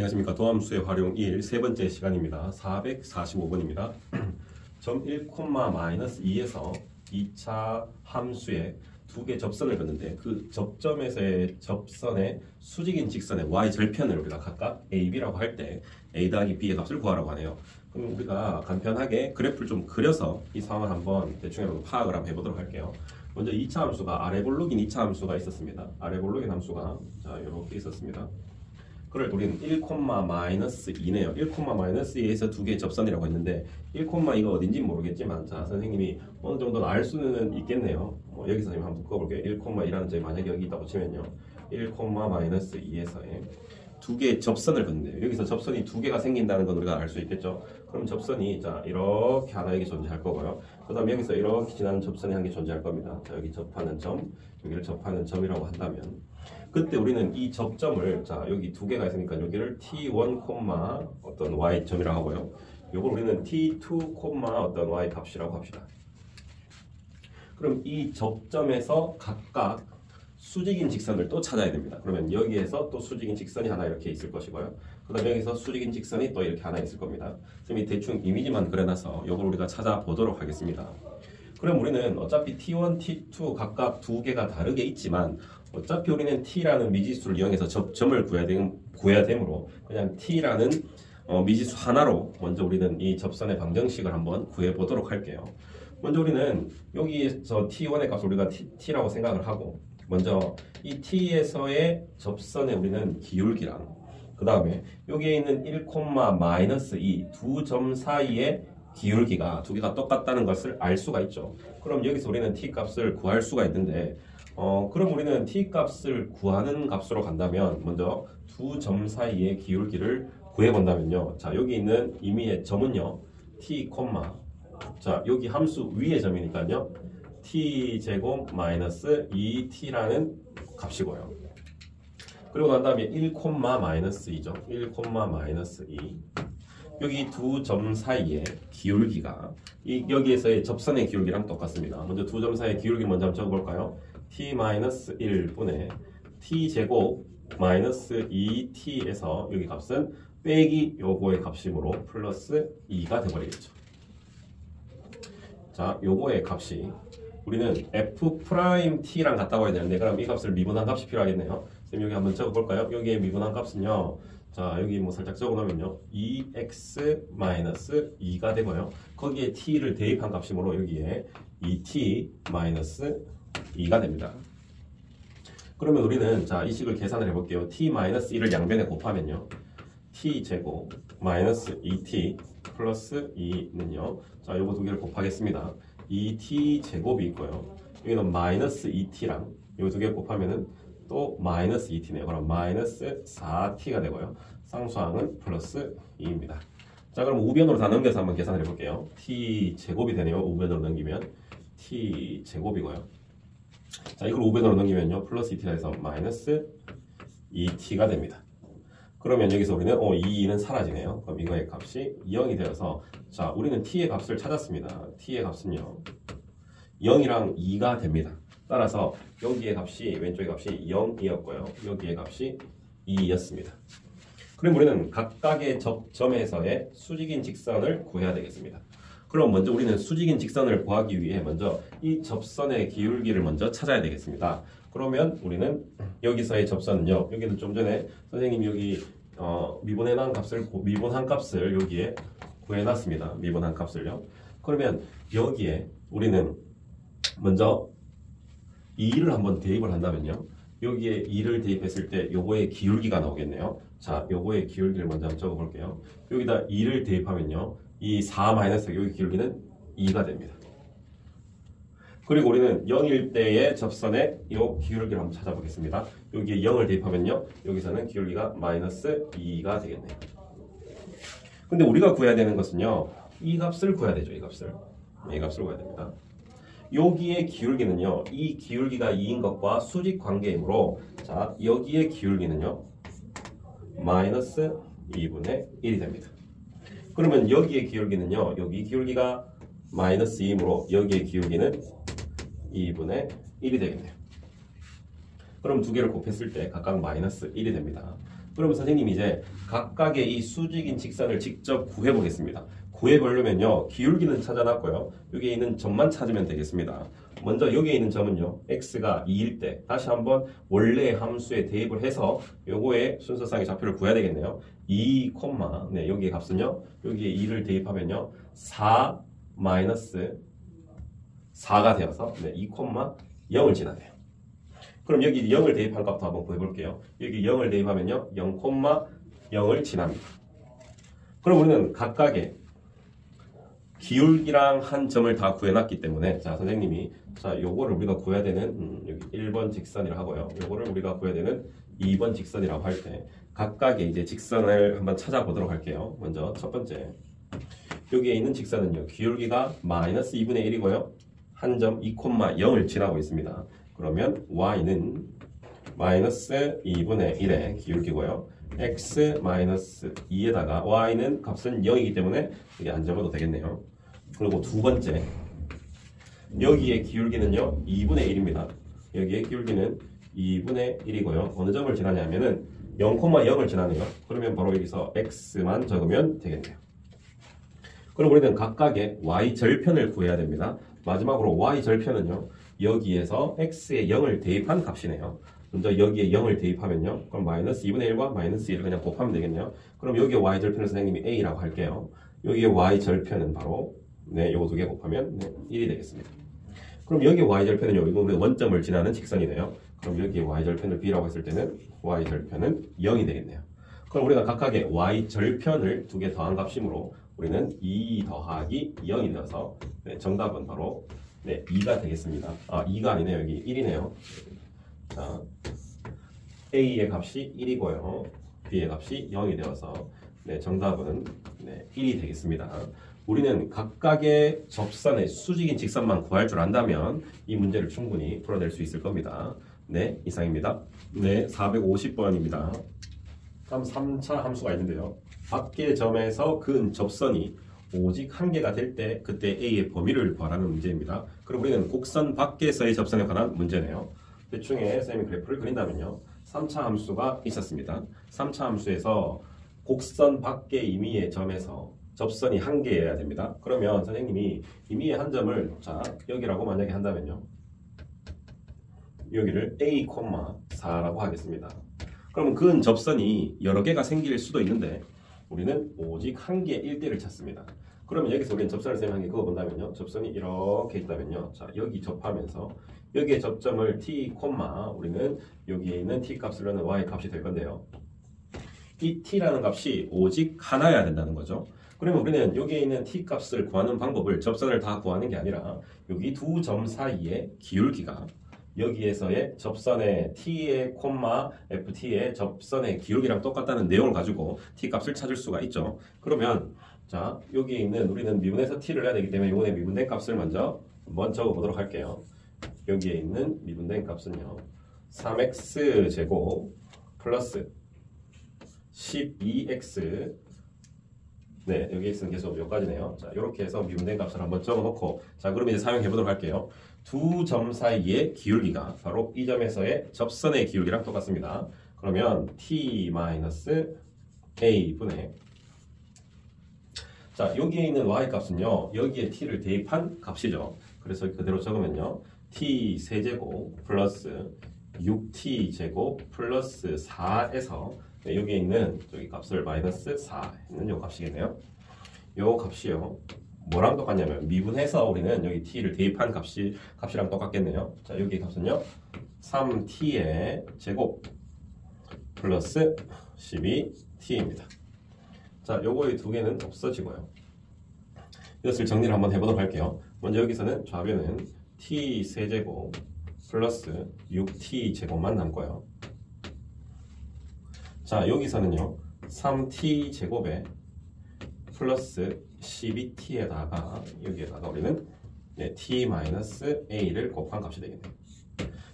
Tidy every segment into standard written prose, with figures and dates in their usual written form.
안녕하십니까. 도함수의 활용 1 세 번째 시간입니다. 445번입니다. 점 1,-2에서 2차 함수에 두 개 접선을 긋는데 그 접점에서의 접선의 수직인 직선의 y 절편을 우리가 각각 a, b라고 할 때 a 더하기 b의 값을 구하라고 하네요. 그럼 우리가 간편하게 그래프를 좀 그려서 이 상황을 한번 대충 파악을 한번 해보도록 할게요. 먼저 2차 함수가 아래 볼록인 2차 함수가 있었습니다. 아래 볼록인 함수가 자 이렇게 있었습니다. 그걸 우리는 1,-2네요. 1,-2에서 두 개의 접선이라고 했는데 1, 이거 어딘지 모르겠지만 자 선생님이 어느 정도는 알 수는 있겠네요. 여기서 선생님 한번 묶어볼게요. 1,2라는 점이 만약에 여기 있다고 치면요. 1,-2에서의 두 개의 접선을 긋는데요. 여기서 접선이 두 개가 생긴다는 건 우리가 알 수 있겠죠. 그럼 접선이 자 이렇게 하나 여기 존재할 거고요. 그 다음에 여기서 이렇게 지나는 접선이 한 개 존재할 겁니다. 자 여기 접하는 점, 여기를 접하는 점이라고 한다면 그때 우리는 이 접점을 자 여기 두 개가 있으니까 여기를 t1, 어떤 y 점이라고 하고요. 요걸 우리는 t2, 어떤 y 값이라고 합시다. 그럼 이 접점에서 각각 수직인 직선을 또 찾아야 됩니다. 그러면 여기에서 또 수직인 직선이 하나 이렇게 있을 것이고요. 그 다음에 여기서 수직인 직선이 또 이렇게 하나 있을 겁니다. 지금 이 대충 이미지만 그려놔서 이걸 우리가 찾아보도록 하겠습니다. 그럼 우리는 어차피 t1, t2 각각 두 개가 다르게 있지만 어차피 우리는 t라는 미지수를 이용해서 접점을 구해야 되므로 그냥 t라는 미지수 하나로 먼저 우리는 이 접선의 방정식을 한번 구해보도록 할게요. 먼저 우리는 여기에서 t1의 값을 우리가 t라고 생각을 하고 먼저 이 t에서의 접선에 우리는 기울기랑 그 다음에 여기에 있는 1,-2 두 점 사이의 기울기가 두 개가 똑같다는 것을 알 수가 있죠. 그럼 여기서 우리는 t 값을 구할 수가 있는데 그럼 우리는 t 값을 구하는 값으로 간다면 먼저 두 점 사이의 기울기를 구해본다면요. 자 여기 있는 임의의 점은요. t, 자 여기 함수 위의 점이니까요. t제곱 마이너스 2t라는 값이고요. 그리고 난 다음에 1,-2죠. 1,-2 여기 두 점 사이의 기울기가 여기에서의 접선의 기울기랑 똑같습니다. 먼저 두 점 사이의 기울기 먼저 한번 적어볼까요? t-1분의 t제곱 마이너스 2t에서 여기 값은 빼기 요거의 값이므로 플러스 2가 되어버리겠죠. 자 요거의 값이 우리는 f't랑 같다고 해야 되는데 그럼 이 값을 미분한 값이 필요하겠네요. 그럼 여기 한번 적어볼까요? 여기에 미분한 값은요. 자 여기 뭐 살짝 적어놓으면요 2x-2가 되고요. 거기에 t를 대입한 값이므로 여기에 2t-2가 됩니다. 그러면 우리는 자 이 식을 계산을 해볼게요. t-1을 양변에 곱하면요 t제곱 마이너스 2t 플러스 2는요 자 요거 두 개를 곱하겠습니다. 2t 제곱이 있고요. 여기는 마이너스 2t랑 요 두 개 곱하면은 또 마이너스 2t네요. 그럼 마이너스 4t가 되고요. 쌍수항은 플러스 2입니다. 자 그럼 우변으로 다 넘겨서 한번 계산을 해볼게요. t 제곱이 되네요. 우변으로 넘기면 t 제곱이고요. 자 이걸 우변으로 넘기면요. 플러스 2t가 돼서 마이너스 2t가 됩니다. 그러면 여기서 우리는 이 2는 사라지네요. 그럼 이거의 값이 0이 되어서 자 우리는 t의 값을 찾았습니다. t의 값은요 0이랑 2가 됩니다. 따라서 여기의 값이 왼쪽의 값이 0이었고요. 여기의 값이 2였습니다. 그럼 우리는 각각의 접점에서의 수직인 직선을 구해야 되겠습니다. 그럼 먼저 우리는 수직인 직선을 구하기 위해 먼저 이 접선의 기울기를 먼저 찾아야 되겠습니다. 그러면 우리는 여기서의 접선은요. 여기는 좀 전에 선생님이 여기 미분한 값을 여기에 구해놨습니다. 미분한 값을요. 그러면 여기에 우리는 먼저 2를 한번 대입을 한다면요. 여기에 2를 대입했을 때 요거의 기울기가 나오겠네요. 자, 요거의 기울기를 먼저 한번 적어볼게요. 여기다 2를 대입하면요. 이 4 마이너스 여기 기울기는 2가 됩니다. 그리고 우리는 0일 때의 접선의 이 기울기를 한번 찾아보겠습니다. 여기에 0을 대입하면요. 여기서는 기울기가 마이너스 2가 되겠네요. 근데 우리가 구해야 되는 것은요. 이 값을 구해야 되죠. 이 값을 구해야 됩니다. 여기의 기울기는요. 이 기울기가 2인 것과 수직 관계이므로 자 여기의 기울기는요. 마이너스 2분의 1이 됩니다. 그러면 여기의 기울기는요. 여기 기울기가 마이너스 2이므로 여기의 기울기는 2분의 1이 되겠네요. 그럼 두 개를 곱했을 때 각각 마이너스 1이 됩니다. 그러면 선생님이 이제 각각의 이 수직인 직선을 직접 구해보겠습니다. 구해보려면요, 기울기는 찾아놨고요. 여기에 있는 점만 찾으면 되겠습니다. 먼저 여기에 있는 점은요, x가 2일 때 다시 한번 원래의 함수에 대입을 해서 요거의 순서상의 좌표를 구해야 되겠네요. 2, 네, 여기의 값은요, 여기에 2를 대입하면요, 4 마이너스 4가 되어서 2, 0을 지나네요. 그럼 여기 0을 대입한 값도 한번 구해볼게요. 여기 0을 대입하면요, 0, 0을 지납니다. 그럼 우리는 각각의 기울기랑 한 점을 다 구해놨기 때문에, 자, 선생님이, 자, 요거를 우리가 구해야 되는, 여기 1번 직선이라고 하고요. 요거를 우리가 구해야 되는 2번 직선이라고 할 때, 각각의 이제 직선을 한번 찾아보도록 할게요. 먼저 첫 번째. 여기에 있는 직선은요, 기울기가 마이너스 2분의 1이고요. 한 점 2, 0을 지나고 있습니다. 그러면 y는 마이너스 2분의 1의 기울기고요. x 마이너스 2에다가 y는 값은 0이기 때문에 이게 안 적어도 되겠네요. 그리고 두 번째, 여기의 기울기는요 2분의 1입니다. 여기의 기울기는 2분의 1이고요. 어느 점을 지나냐면은 0,0을 지나네요. 그러면 바로 여기서 x만 적으면 되겠네요. 그럼 우리는 각각의 y절편을 구해야 됩니다. 마지막으로 y절편은요, 여기에서 x에 0을 대입한 값이네요. 먼저 여기에 0을 대입하면요, 그럼 마이너스 2분의 1과 마이너스 1을 그냥 곱하면 되겠네요. 그럼 여기에 y절편을 선생님이 a라고 할게요. 여기에 y절편은 바로 요거 두 개 곱하면 1이 되겠습니다. 그럼 여기 y절편은요, 이거 원점을 지나는 직선이네요. 그럼 여기에 y절편을 b라고 했을 때는 y절편은 0이 되겠네요. 그럼 우리가 각각의 y절편을 두 개 더한 값이므로 우리는 2 더하기 0이 되어서 정답은 바로 2가 되겠습니다. 2가 아니네요. 여기 1이네요. 자, A의 값이 1이고요. B의 값이 0이 되어서 정답은 1이 되겠습니다. 우리는 각각의 접선의 수직인 직선만 구할 줄 안다면 이 문제를 충분히 풀어낼 수 있을 겁니다. 네, 이상입니다. 네, 450번입니다. 다음 3차 함수가 있는데요. 밖의 점에서 그은 접선이 오직 한 개가 될 때 그때 A의 범위를 구하라는 문제입니다. 그럼 우리는 곡선 밖에서의 접선에 관한 문제네요. 대충의 쌤이 그래프를 그린다면요, 3차 함수가 있었습니다. 3차 함수에서 곡선 밖의 임의의 점에서 접선이 한 개여야 됩니다. 그러면 선생님이 임의의 한 점을 자 여기라고 만약에 한다면요, 여기를 A, 4라고 하겠습니다. 그러면 그은 접선이 여러 개가 생길 수도 있는데 우리는 오직 한 개의 일대를 찾습니다. 그러면 여기서 우리는 접선을 쌤이 한 개 그거 본다면요, 접선이 이렇게 있다면요, 자 여기 접하면서 여기에 접점을 t, 우리는 여기에 있는 t 값을 넣는 y 값이 될 건데요, 이 t라는 값이 오직 하나여야 된다는 거죠. 그러면 우리는 여기에 있는 t 값을 구하는 방법을 접선을 다 구하는 게 아니라 여기 두 점 사이의 기울기가 여기에서의 접선의 t의 ft의 접선의 기울기랑 똑같다는 내용을 가지고 t 값을 찾을 수가 있죠. 그러면 자 여기에 있는 우리는 미분해서 t를 해야 되기 때문에 이번에 미분된 값을 먼저 한번 적어보도록 할게요. 여기에 있는 미분된 값은요, 3x 제곱 플러스 12x 여기 x는 계속 여기까지네요. 자 이렇게 해서 미분된 값을 한번 적어놓고, 자 그럼 이제 사용해 보도록 할게요. 두 점 사이의 기울기가 바로 이 점에서의 접선의 기울기랑 똑같습니다. 그러면 t-a분의, 자 여기에 있는 y 값은요, 여기에 t를 대입한 값이죠. 그래서 그대로 적으면요, t 세제곱 플러스 6t 제곱 플러스 4에서 여기에 있는 저기 값을 마이너스 4는 요 값이겠네요. 요 값이요, 뭐랑 똑같냐면 미분해서 우리는 여기 t를 대입한 값이랑 똑같겠네요. 자 여기 값은요, 3t의 제곱 플러스 12t입니다. 자 요거의 두 개는 없어지고요. 이것을 정리를 한번 해보도록 할게요. 먼저 여기서는 좌변은 t 세제곱 플러스 6t 제곱만 남고요. 자 여기서는요, 3t 제곱에 플러스 12t에다가 여기에다가 우리는 t-a를 곱한 값이 되겠네요.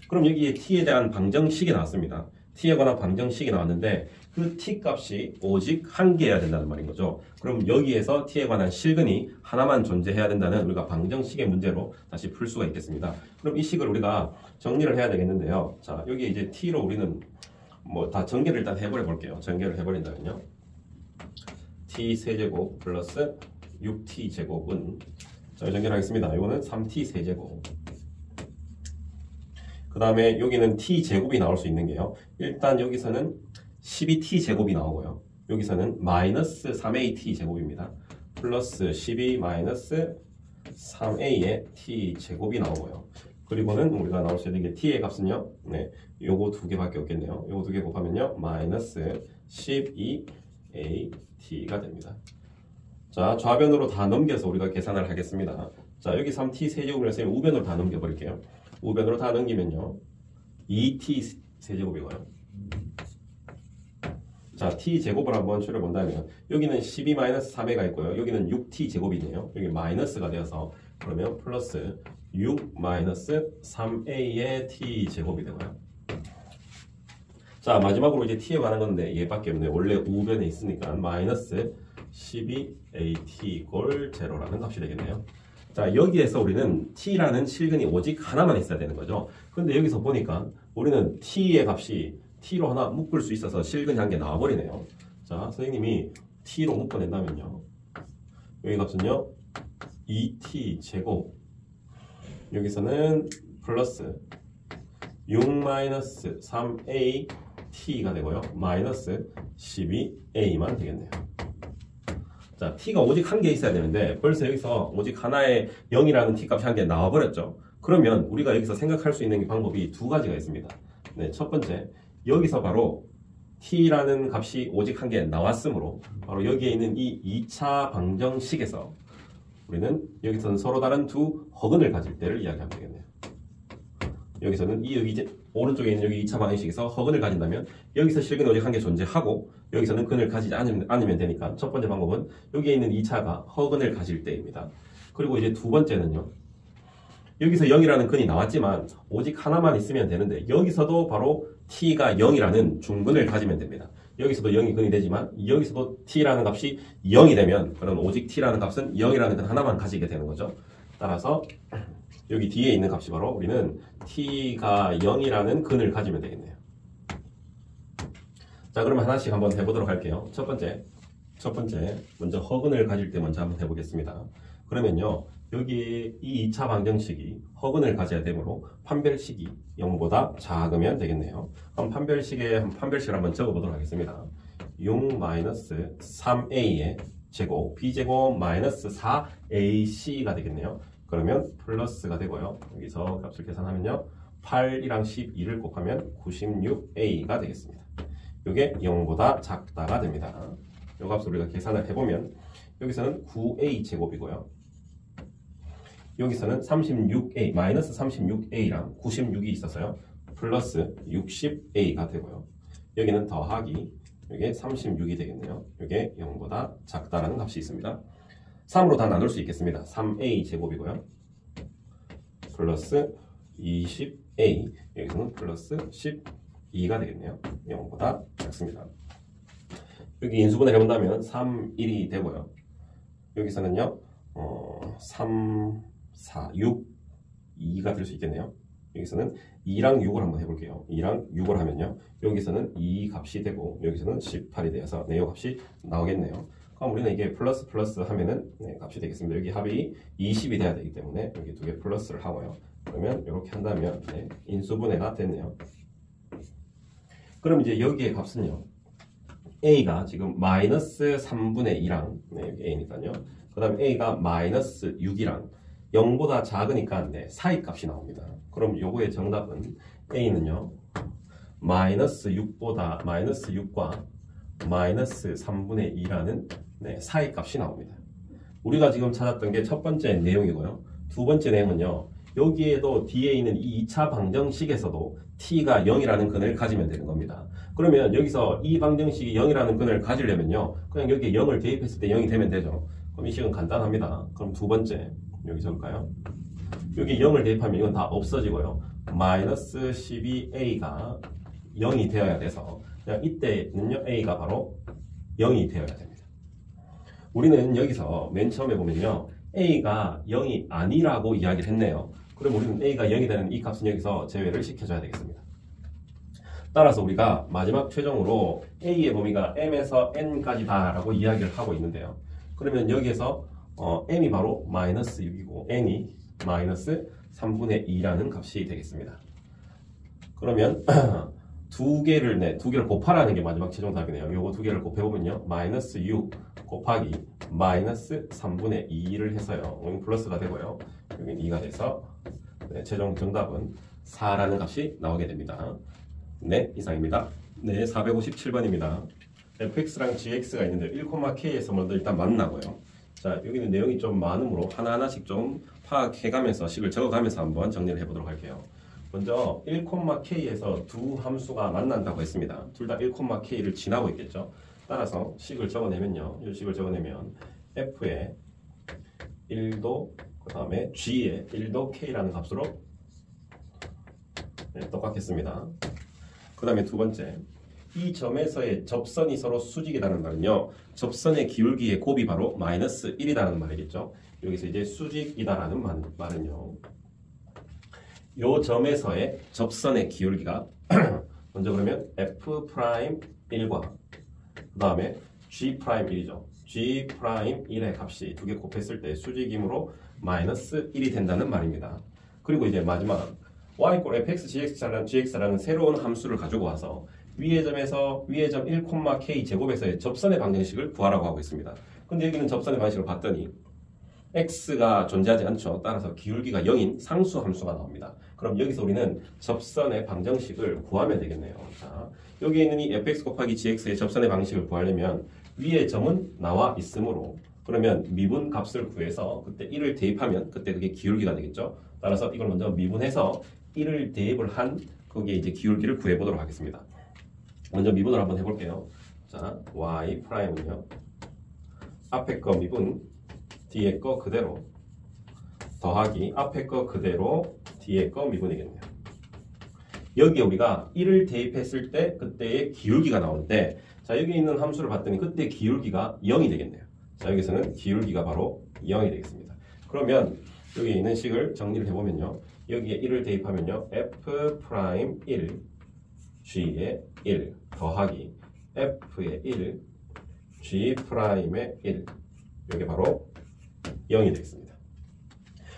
그럼 여기에 t에 대한 방정식이 나왔습니다. t에 관한 방정식이 나왔는데 그 t 값이 오직 한 개여야 된다는 말인 거죠. 그럼 여기에서 t에 관한 실근이 하나만 존재해야 된다는 우리가 방정식의 문제로 다시 풀 수가 있겠습니다. 그럼 이 식을 우리가 정리를 해야 되겠는데요. 자 여기 이제 t로 우리는 뭐 다 전개를 일단 해버려 볼게요. 전개를 해버린다면요. t 세제곱 플러스 6t 제곱은 자, 전개하겠습니다. 이거는 3t 세제곱. 그 다음에 여기는 t 제곱이 나올 수 있는 게요. 일단 여기서는 12t 제곱이 나오고요. 여기서는 마이너스 3at 제곱입니다. 플러스 12 마이너스 3a의 t 제곱이 나오고요. 그리고는 우리가 나올 수 있는 게 t의 값은요. 네, 요거 두 개밖에 없겠네요. 요거 두 개 곱하면요. 마이너스 12at가 됩니다. 자, 좌변으로 다 넘겨서 우리가 계산을 하겠습니다. 자, 여기 3t 세제곱을 해서 우변으로 다 넘겨버릴게요. 우변으로 다 넘기면요. 2t 세제곱이고요. 자, t 제곱을 한번 추려본다면 여기는 12-3a가 있고요. 여기는 6t 제곱이네요. 여기 마이너스가 되어서 그러면 플러스 6-3a의 t 제곱이 되고요. 자, 마지막으로 이제 t에 관한 건데 얘밖에 없네요. 원래 우변에 있으니까 마이너스 12at 꼴 제로라는 값이 되겠네요. 자, 여기에서 우리는 t라는 실근이 오직 하나만 있어야 되는 거죠. 근데 여기서 보니까 우리는 t의 값이 t로 하나 묶을 수 있어서 실근이 한 개 나와버리네요. 자, 선생님이 t로 묶어낸다면요. 여기 값은요. 2t 제곱. 여기서는 플러스 6-3at가 되고요. 마이너스 12a만 되겠네요. 자, t가 오직 한 개 있어야 되는데 벌써 여기서 오직 하나의 0이라는 t값이 한 개 나와버렸죠. 그러면 우리가 여기서 생각할 수 있는 방법이 두 가지가 있습니다. 네, 첫 번째, 여기서 바로 t라는 값이 오직 한 개 나왔으므로 바로 여기에 있는 이 2차 방정식에서 우리는 여기서는 서로 다른 두 허근을 가질 때를 이야기하면 되겠네요. 여기서는 여기 오른쪽에 있는 여기 2차 방정식에서 허근을 가진다면 여기서 실근이 오직 한 개 존재하고 여기서는 근을 가지지 않으면 되니까 첫 번째 방법은 여기에 있는 2차가 허근을 가질 때입니다. 그리고 이제 두 번째는요. 여기서 0이라는 근이 나왔지만 오직 하나만 있으면 되는데 여기서도 바로 t가 0이라는 중근을 가지면 됩니다. 여기서도 0이 근이 되지만 여기서도 t라는 값이 0이 되면 그럼 오직 t라는 값은 0이라는 근 하나만 가지게 되는 거죠. 따라서 여기 뒤에 있는 값이 바로 우리는 t가 0이라는 근을 가지면 되겠네요. 자, 그러면 하나씩 한번 해보도록 할게요. 첫 번째 먼저 허근을 가질 때 먼저 한번 해보겠습니다. 그러면요. 여기 이 2차 방정식이 허근을 가져야 되므로 판별식이 0보다 작으면 되겠네요. 그럼 판별식을 한번 적어보도록 하겠습니다. 6-3a의 제곱 b제곱 마이너스 4ac가 되겠네요. 그러면 플러스가 되고요. 여기서 값을 계산하면요. 8이랑 12를 곱하면 96a가 되겠습니다. 이게 0보다 작다가 됩니다. 이 값을 우리가 계산을 해보면 여기서는 9a 제곱이고요. 여기서는 36a, 마이너스 36a랑 96이 있어서요. 플러스 60a가 되고요. 여기는 더하기, 이게 36이 되겠네요. 이게 0보다 작다라는 값이 있습니다. 3으로 다 나눌 수 있겠습니다. 3a 제곱이고요. 플러스 20a, 여기서는 플러스 12가 되겠네요. 0보다 작습니다. 여기 인수분해를 해본다면 3, 1이 되고요. 여기서는요. 3, 4, 6, 2가 될 수 있겠네요. 여기서는 2랑 6을 한번 해볼게요. 2랑 6을 하면요. 여기서는 2 값이 되고 여기서는 18이 되어서 네, 이 값이 나오겠네요. 그럼 우리는 이게 플러스 하면은 네, 값이 되겠습니다. 여기 합이 20이 돼야 되기 때문에 여기 두 개 플러스를 하고요. 그러면 이렇게 한다면 네, 인수분해가 됐네요. 그럼 이제 여기의 값은요. a가 지금 마이너스 3분의 2랑 네, 여기 a니까요. 그 다음에 a가 마이너스 6이랑 0보다 작으니까 네, 사이 값이 나옵니다. 그럼 요거의 정답은 a는요. 마이너스 6과 마이너스 3분의 2라는 네, 사이 값이 나옵니다. 우리가 지금 찾았던 게 첫 번째 내용이고요. 두 번째 내용은요. 여기에도 뒤에 있는 이 2차 방정식에서도 t가 0이라는 근을 가지면 되는 겁니다. 그러면 여기서 이 방정식이 0이라는 근을 가지려면요. 그냥 여기에 0을 대입했을 때 0이 되면 되죠. 그럼 이 식은 간단합니다. 그럼 두 번째 여기 적을까요? 여기 0을 대입하면 이건 다 없어지고요. 마이너스 12a가 0이 되어야 돼서 그냥 이때는요. a가 바로 0이 되어야 됩니다. 우리는 여기서 맨 처음에 보면요. a가 0이 아니라고 이야기를 했네요. 그럼 우리는 a가 0이 되는 이 값은 여기서 제외를 시켜줘야 되겠습니다. 따라서 우리가 마지막 최종으로 A의 범위가 M에서 N까지다 라고 이야기를 하고 있는데요. 그러면 여기에서 M이 바로 마이너스 6이고 N이 마이너스 3분의 2라는 값이 되겠습니다. 그러면 두 개를 곱하라는 게 마지막 최종 답이네요. 요거 두 개를 곱해보면요. 마이너스 6 곱하기 마이너스 3분의 2를 해서요. 여기 플러스가 되고요. 여기 2가 돼서 최종 정답은 4라는 값이 나오게 됩니다. 네, 이상입니다. 네, 457번입니다. fx랑 gx가 있는데 1,k에서 먼저 일단 만나고요. 자, 여기는 내용이 좀 많으므로 하나하나씩 좀 파악해가면서 식을 적어가면서 한번 정리를 해보도록 할게요. 먼저 1,k에서 두 함수가 만난다고 했습니다. 둘 다 1,k를 지나고 있겠죠. 따라서 식을 적어내면요. 이 식을 적어내면 f의 1도 그 다음에 g의 1도 k라는 값으로 똑같겠습니다. 그 다음에 두 번째, 이 점에서의 접선이 서로 수직이라는 말은요, 접선의 기울기의 곱이 바로 마이너스 1이라는 말이겠죠. 여기서 이제 수직이다라는 말은요, 요 점에서의 접선의 기울기가 먼저 그러면 F'1과 그 다음에 G'1이죠. G'1의 값이 두 개 곱했을 때 수직이므로 마이너스 1이 된다는 말입니다. 그리고 이제 마지막 y = fx, gx라는 새로운 함수를 가지고 와서 위의 점에서 위의 점 1,k 제곱에서의 접선의 방정식을 구하라고 하고 있습니다. 근데 여기는 접선의 방식을 봤더니 x가 존재하지 않죠. 따라서 기울기가 0인 상수 함수가 나옵니다. 그럼 여기서 우리는 접선의 방정식을 구하면 되겠네요. 자, 여기에 있는 이 fx 곱하기 gx의 접선의 방식을 구하려면 위의 점은 나와 있으므로 그러면 미분 값을 구해서 그때 1을 대입하면 그때 그게 기울기가 되겠죠. 따라서 이걸 먼저 미분해서 1을 대입을 한 거기에 이제 기울기를 구해보도록 하겠습니다. 먼저 미분을 한번 해볼게요. 자, y''은요. 앞에 거 미분, 뒤에 거 그대로 더하기 앞에 거 그대로 뒤에 거 미분이겠네요. 여기에 우리가 1을 대입했을 때 그때의 기울기가 나오는데 자, 여기 있는 함수를 봤더니 그때 기울기가 0이 되겠네요. 자, 여기서는 기울기가 바로 0이 되겠습니다. 그러면 여기 있는 식을 정리를 해보면요. 여기에 1을 대입하면요. F'1 G의 1 더하기 F의 1 G'의 1 이게 바로 0이 되겠습니다.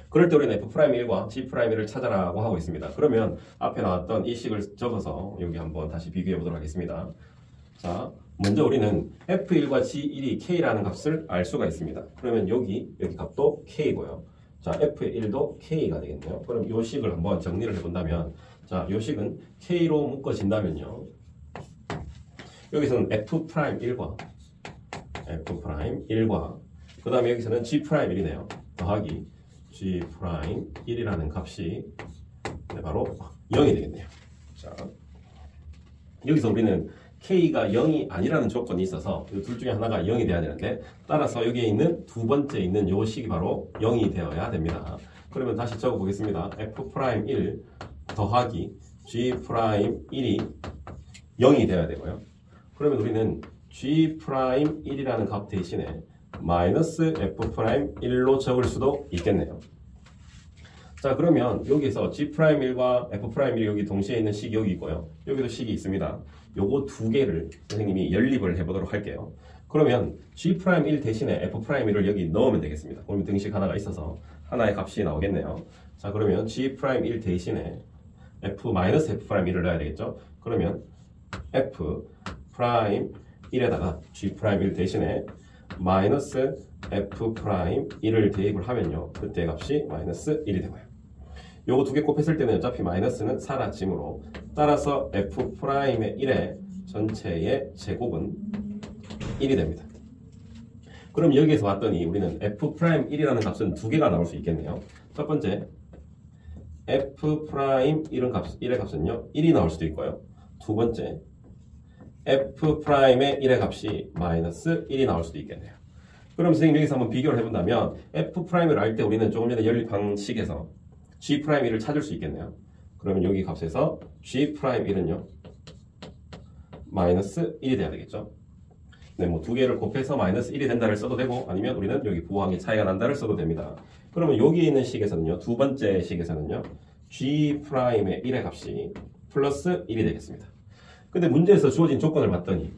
그럴 때 우리는 F'1과 G'1을 찾아라고 하고 있습니다. 그러면 앞에 나왔던 이 식을 적어서 여기 한번 다시 비교해 보도록 하겠습니다. 자, 먼저 우리는 F1과 G1이 K라는 값을 알 수가 있습니다. 그러면 여기 값도 K고요. 자, F의 1도 K가 되겠네요. 그럼 이 식을 한번 정리를 해본다면 자, 이 식은 K로 묶어진다면요. 여기서는 F'1과 그 다음에 여기서는 G'1이네요. 더하기 G'1이라는 값이 바로 0이 되겠네요. 자, 여기서 우리는 K가 0이 아니라는 조건이 있어서 이 둘 중에 하나가 0이 돼야 되는데 따라서 여기에 있는 두 번째 있는 요 식이 바로 0이 되어야 됩니다. 그러면 다시 적어보겠습니다. F'1 더하기 G'1이 0이 되어야 되고요. 그러면 우리는 G'1이라는 값 대신에 마이너스 F'1로 적을 수도 있겠네요. 자, 그러면 여기서 G'1과 F'1이 여기 동시에 있는 식이 여기 있고요. 여기도 식이 있습니다. 요거 두 개를 선생님이 연립을 해보도록 할게요. 그러면 G'1 대신에 F'1을 여기 넣으면 되겠습니다. 그러면 등식 하나가 있어서 하나의 값이 나오겠네요. 자, 그러면 G'1 대신에 F'-F'1을 넣어야 되겠죠. 그러면 F'1에다가 G'1 대신에 마이너스 F'1을 대입을 하면요. 그때 값이 마이너스 1이 되고요. 요거 두 개 곱했을 때는 어차피 마이너스는 사라지므로 따라서 F'의 1의 전체의 제곱은 1이 됩니다. 그럼 여기에서 봤더니 우리는 F'1이라는 값은 두 개가 나올 수 있겠네요. 첫 번째 F'1의 값은요 1이 나올 수도 있고요. 두 번째 F'의 1의 값이 마이너스 1이 나올 수도 있겠네요. 그럼 선생님 여기서 한번 비교를 해본다면 F'을 알 때 우리는 조금 전에 연립 방식에서 G'1을 찾을 수 있겠네요. 그러면 여기 값에서 G'1은요 마이너스 1이 돼야 되겠죠. 네, 뭐 두 개를 곱해서 마이너스 1이 된다를 써도 되고 아니면 우리는 여기 부호항의 차이가 난다를 써도 됩니다. 그러면 여기 있는 식에서는요 두 번째 식에서는요 G''의 1의 값이 플러스 1이 되겠습니다. 근데 문제에서 주어진 조건을 봤더니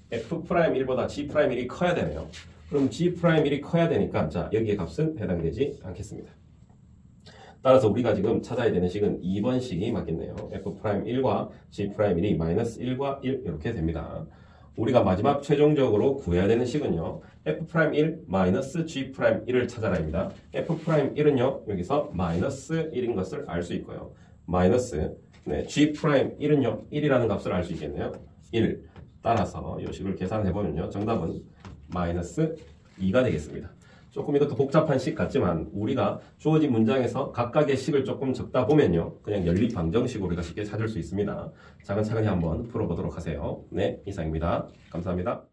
F'1보다 G'1이 커야 되네요. 그럼 G'1이 커야 되니까 자 여기에 값은 해당되지 않겠습니다. 따라서 우리가 지금 찾아야 되는 식은 2번 식이 맞겠네요. F'1과 G'1이 -1과 1 이렇게 됩니다. 우리가 마지막 최종적으로 구해야 되는 식은요. F'1 G'1을 찾아라입니다. F'1은요. 여기서 -1인 것을 알 수 있고요. G'1은요. 1이라는 값을 알 수 있겠네요. 1. 따라서 이 식을 계산해보면요. 정답은 -2가 되겠습니다. 조금 이것도 복잡한 식 같지만 우리가 주어진 문장에서 각각의 식을 조금 적다 보면요. 그냥 연립방정식으로 우리가 쉽게 찾을 수 있습니다. 차근차근히 한번 풀어보도록 하세요. 네, 이상입니다. 감사합니다.